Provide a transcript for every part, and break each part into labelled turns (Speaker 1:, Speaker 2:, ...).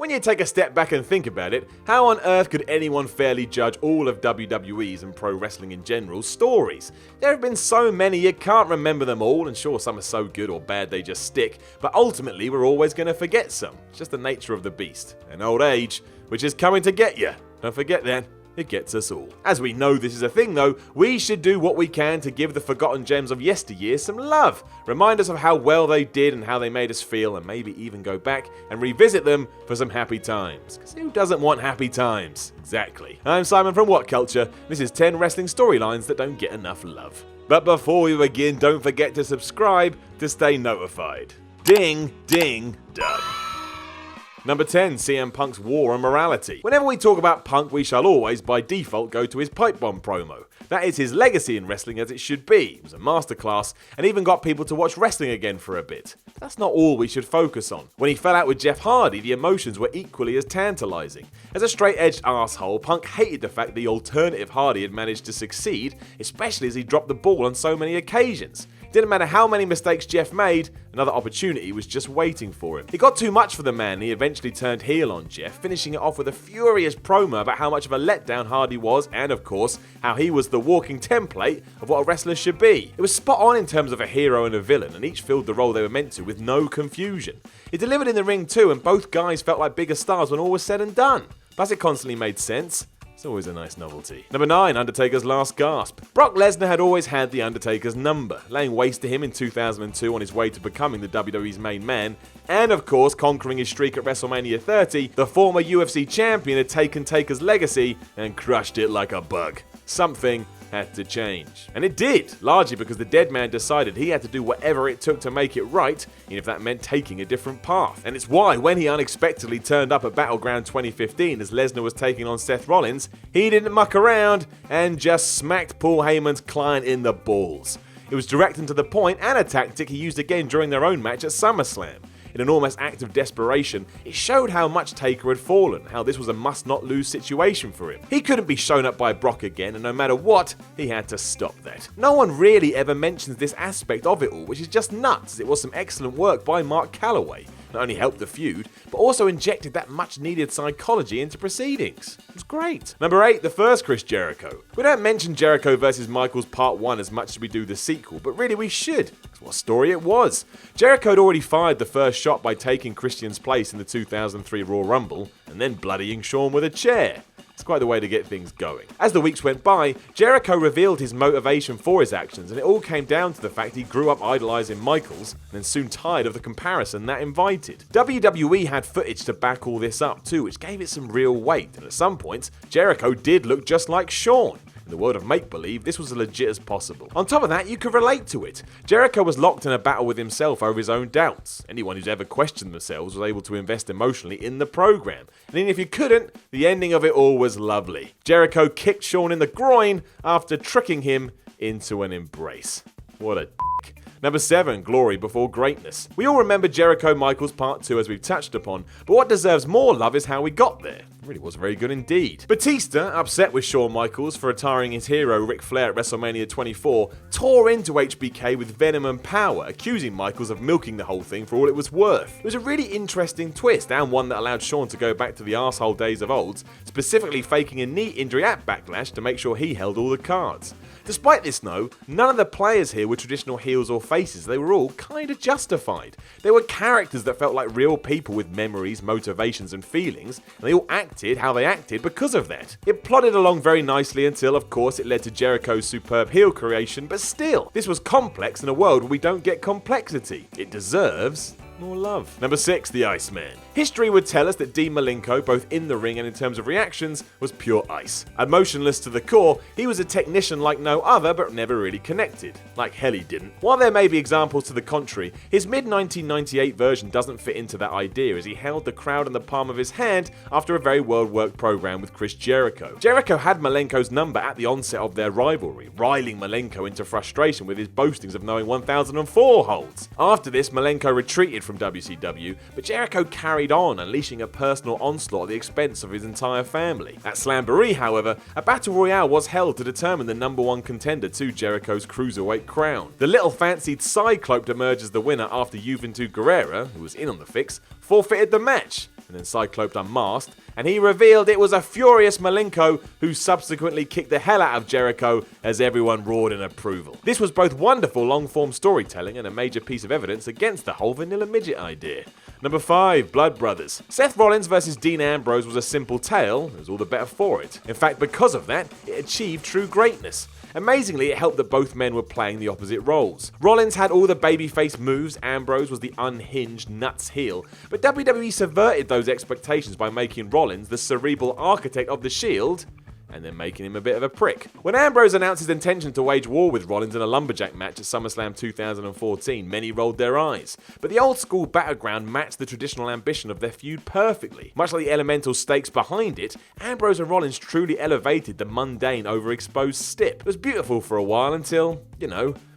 Speaker 1: When you take a step back and think about it, how on earth could anyone fairly judge all of WWE's and pro wrestling in general's stories? There have been so many you can't remember them all, and sure, some are so good or bad they just stick, but ultimately we're always going to forget some. It's just the nature of the beast. And old age, which is coming to get you. Don't forget that. It gets us all. As we know this is a thing though, we should do what we can to give the forgotten gems of yesteryear some love. Remind us of how well they did and how they made us feel, and maybe even go back and revisit them for some happy times. Because who doesn't want happy times? Exactly. I'm Simon from What Culture. This is 10 wrestling storylines that don't get enough love. But before we begin, don't forget to subscribe to stay notified. Ding, ding, done. Number 10, CM Punk's War on Morality. Whenever we talk about Punk, we shall always, by default, go to his pipe bomb promo. That is his legacy in wrestling as it should be. It was a masterclass, and even got people to watch wrestling again for a bit. That's not all we should focus on. When he fell out with Jeff Hardy, the emotions were equally as tantalizing. As a straight-edged asshole, Punk hated the fact the alternative Hardy had managed to succeed, especially as he dropped the ball on so many occasions. Didn't matter how many mistakes Jeff made, another opportunity was just waiting for him. It got too much for the man, and he eventually turned heel on Jeff, finishing it off with a furious promo about how much of a letdown Hardy was, and of course, how he was the walking template of what a wrestler should be. It was spot on in terms of a hero and a villain, and each filled the role they were meant to with no confusion. It delivered in the ring too, and both guys felt like bigger stars when all was said and done. Plus it constantly made sense. It's always a nice novelty. Number 9, Undertaker's Last Gasp. Brock Lesnar had always had the Undertaker's number, laying waste to him in 2002 on his way to becoming the WWE's main man, and of course conquering his streak at WrestleMania 30, the former UFC champion had taken Taker's legacy and crushed it like a bug. Something had to change. And it did, largely because the dead man decided he had to do whatever it took to make it right, even if that meant taking a different path. And it's why when he unexpectedly turned up at Battleground 2015 as Lesnar was taking on Seth Rollins, he didn't muck around and just smacked Paul Heyman's client in the balls. It was direct and to the point, and a tactic he used again during their own match at SummerSlam. In an almost act of desperation, it showed how much Taker had fallen, how this was a must-not-lose situation for him. He couldn't be shown up by Brock again, and no matter what, he had to stop that. No one really ever mentions this aspect of it all, which is just nuts, as it was some excellent work by Mark Calloway. Not only helped the feud, but also injected that much-needed psychology into proceedings. It was great. Number 8, the first Chris Jericho. We don't mention Jericho vs. Michaels Part 1 as much as we do the sequel, but really we should. That's what story it was. Jericho had already fired the first shot by taking Christian's place in the 2003 Royal Rumble, and then bloodying Shawn with a chair. It's quite the way to get things going. As the weeks went by, Jericho revealed his motivation for his actions, and it all came down to the fact he grew up idolizing Michaels, and then soon tired of the comparison that invited. WWE had footage to back all this up too, which gave it some real weight, and at some points, Jericho did look just like Shawn. In the world of make-believe, this was as legit as possible. On top of that, you could relate to it. Jericho was locked in a battle with himself over his own doubts. Anyone who's ever questioned themselves was able to invest emotionally in the program. And even if you couldn't, the ending of it all was lovely. Jericho kicked Shawn in the groin after tricking him into an embrace. What a dick. Number 7, Glory Before Greatness. We all remember Jericho Michaels Part 2 as we've touched upon, but what deserves more love is how we got there. It really was very good indeed. Batista, upset with Shawn Michaels for retiring his hero Ric Flair at WrestleMania 24, tore into HBK with venom and power, accusing Michaels of milking the whole thing for all it was worth. It was a really interesting twist, and one that allowed Shawn to go back to the arsehole days of old, specifically faking a knee injury at Backlash to make sure he held all the cards. Despite this though, none of the players here were traditional heels or faces, they were all kinda justified. They were characters that felt like real people with memories, motivations and feelings, and they all acted how they acted because of that. It plodded along very nicely until, of course, it led to Jericho's superb heel creation, but still, this was complex in a world where we don't get complexity. It deserves more love. Number 6, the Iceman. History would tell us that Dean Malenko, both in the ring and in terms of reactions, was pure ice. Emotionless to the core, he was a technician like no other, but never really connected. Like hell he didn't. While there may be examples to the contrary, his mid-1998 version doesn't fit into that idea, as he held the crowd in the palm of his hand after a very well-worked program with Chris Jericho. Jericho had Malenko's number at the onset of their rivalry, riling Malenko into frustration with his boastings of knowing 1004 holds. After this, Malenko retreated from WCW, but Jericho carried on, unleashing a personal onslaught at the expense of his entire family. At Slamboree, however, a battle royale was held to determine the number 1 contender to Jericho's cruiserweight crown. The little fancied Cyclope emerged as the winner after Juventud Guerrera, who was in on the fix, forfeited the match. and then Cycloped unmasked, and he revealed it was a furious Malenko who subsequently kicked the hell out of Jericho as everyone roared in approval. This was both wonderful long-form storytelling and a major piece of evidence against the whole vanilla midget idea. Number 5, Blood Brothers. Seth Rollins versus Dean Ambrose was a simple tale, it was all the better for it. In fact, because of that, it achieved true greatness. Amazingly, it helped that both men were playing the opposite roles. Rollins had all the babyface moves, Ambrose was the unhinged nuts heel, but WWE subverted those expectations by making Rollins the cerebral architect of the Shield, and then making him a bit of a prick. When Ambrose announced his intention to wage war with Rollins in a lumberjack match at SummerSlam 2014, many rolled their eyes. But the old school battleground matched the traditional ambition of their feud perfectly. Much like the elemental stakes behind it, Ambrose and Rollins truly elevated the mundane, overexposed stip. It was beautiful for a while until,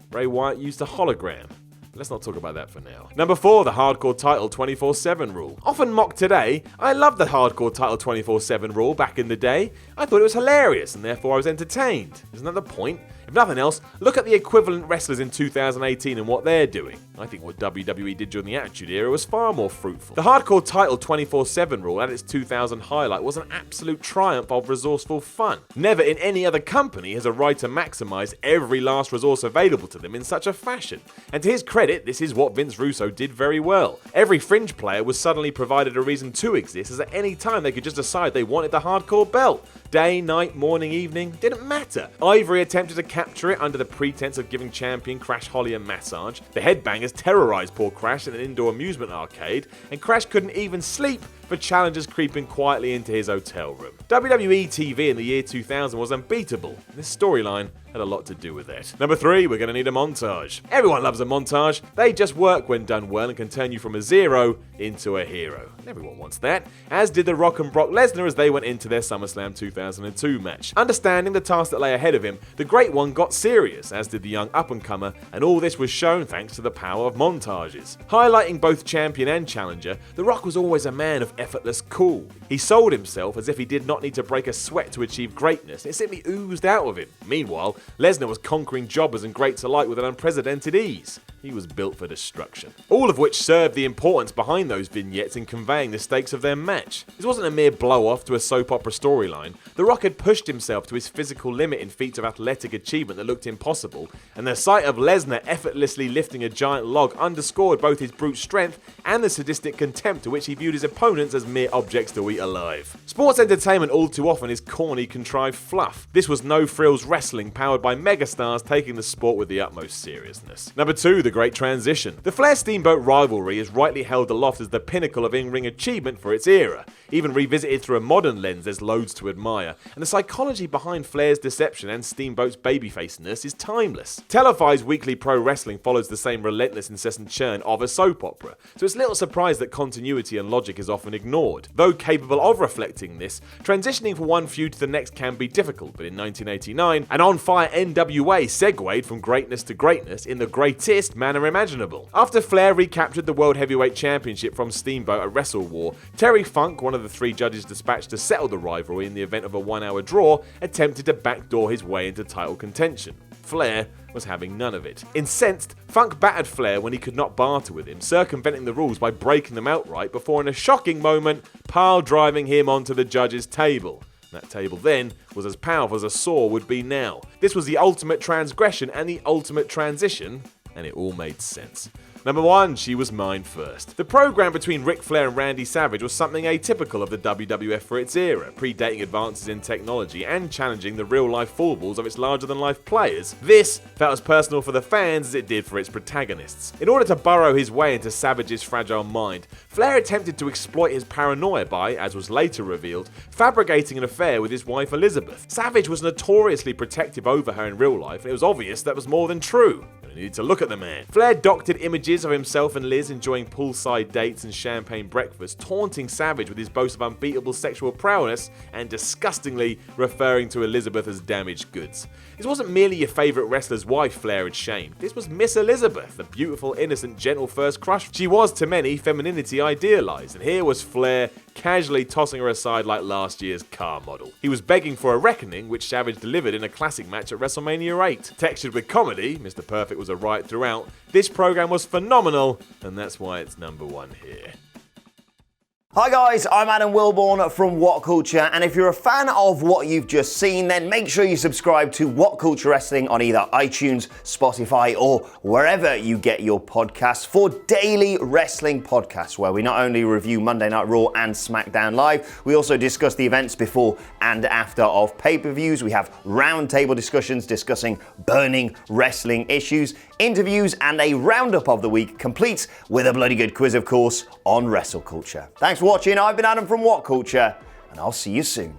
Speaker 1: Bray Wyatt used a hologram. Let's not talk about that for now. Number 4, the Hardcore Title 24/7 rule. Often mocked today, I loved the Hardcore Title 24/7 rule back in the day. I thought it was hilarious and therefore I was entertained. Isn't that the point? If nothing else, look at the equivalent wrestlers in 2018 and what they're doing. I think what WWE did during the Attitude Era was far more fruitful. The Hardcore Title 24/7 rule at its 2000 highlight was an absolute triumph of resourceful fun. Never in any other company has a writer maximized every last resource available to them in such a fashion. And to his credit, this is what Vince Russo did very well. Every fringe player was suddenly provided a reason to exist, as at any time they could just decide they wanted the hardcore belt. Day, night, morning, evening, didn't matter. Ivory attempted to capture it under the pretense of giving champion Crash Holly a massage. The Headbangers terrorized poor Crash in an indoor amusement arcade, and Crash couldn't even sleep for challengers creeping quietly into his hotel room. WWE TV in the year 2000 was unbeatable, and this storyline had a lot to do with it. Number 3, we're going to need a montage. Everyone loves a montage. They just work when done well and can turn you from a zero into a hero. Everyone wants that, as did The Rock and Brock Lesnar as they went into their SummerSlam 2002 match. Understanding the task that lay ahead of him, the Great One got serious, as did the young up-and-comer, and all this was shown thanks to the power of montages. Highlighting both champion and challenger, The Rock was always a man of effortless cool. He sold himself as if he did not need to break a sweat to achieve greatness. It simply oozed out of him. Meanwhile, Lesnar was conquering jobbers and greats alike with an unprecedented ease. He was built for destruction. All of which served the importance behind those vignettes in conveying the stakes of their match. This wasn't a mere blow-off to a soap opera storyline. The Rock had pushed himself to his physical limit in feats of athletic achievement that looked impossible, and the sight of Lesnar effortlessly lifting a giant log underscored both his brute strength and the sadistic contempt to which he viewed his opponents as mere objects to eat alive. Sports entertainment all too often is corny, contrived fluff. This was no-frills wrestling powered by megastars taking the sport with the utmost seriousness. Number 2, the Great Transition. The Flair-Steamboat rivalry is rightly held aloft as the pinnacle of in-ring achievement for its era. Even revisited through a modern lens, there's loads to admire, and the psychology behind Flair's deception and Steamboat's babyfaceness is timeless. Televised weekly pro wrestling follows the same relentless, incessant churn of a soap opera, so it's little surprise that continuity and logic is often ignored. Though capable of reflecting this, transitioning from one feud to the next can be difficult, but in 1989, an on-fire NWA segued from greatness to greatness in the greatest manner imaginable. After Flair recaptured the World Heavyweight Championship from Steamboat at Wrestle War, Terry Funk, one of the 3 judges dispatched to settle the rivalry in the event of a 1-hour draw, attempted to backdoor his way into title contention. Flair was having none of it. Incensed, Funk battered Flair when he could not barter with him, circumventing the rules by breaking them outright before, in a shocking moment, pile-driving him onto the judge's table. That table then was as powerful as a saw would be now. This was the ultimate transgression and the ultimate transition, and it all made sense. Number 1, She Was Mine First. The program between Ric Flair and Randy Savage was something atypical of the WWF for its era, predating advances in technology and challenging the real-life foibles of its larger-than-life players. This felt as personal for the fans as it did for its protagonists. In order to burrow his way into Savage's fragile mind, Flair attempted to exploit his paranoia by, as was later revealed, fabricating an affair with his wife Elizabeth. Savage was notoriously protective over her in real life, and it was obvious that was more than true. Needed to look at the man. Flair doctored images of himself and Liz enjoying poolside dates and champagne breakfast, taunting Savage with his boast of unbeatable sexual prowess and disgustingly referring to Elizabeth as damaged goods. This wasn't merely your favourite wrestler's wife Flair had shamed. This was Miss Elizabeth, the beautiful, innocent, gentle first crush she was to many femininity idealised, and here was Flair casually tossing her aside like last year's car model. He was begging for a reckoning, which Savage delivered in a classic match at WrestleMania 8. Textured with comedy, Mr. Perfect was a riot throughout. This program was phenomenal, and that's why it's number 1 here.
Speaker 2: Hi guys, I'm Adam Wilborn from What Culture, and if you're a fan of what you've just seen, then make sure you subscribe to What Culture Wrestling on either iTunes, Spotify, or wherever you get your podcasts for daily wrestling podcasts, where we not only review Monday Night Raw and SmackDown Live, we also discuss the events before and after of pay-per-views. We have roundtable discussions discussing burning wrestling issues, interviews, and a roundup of the week, complete with a bloody good quiz, of course, on wrestle culture. Thanks for watching. I've been Adam from What Culture, and I'll see you soon.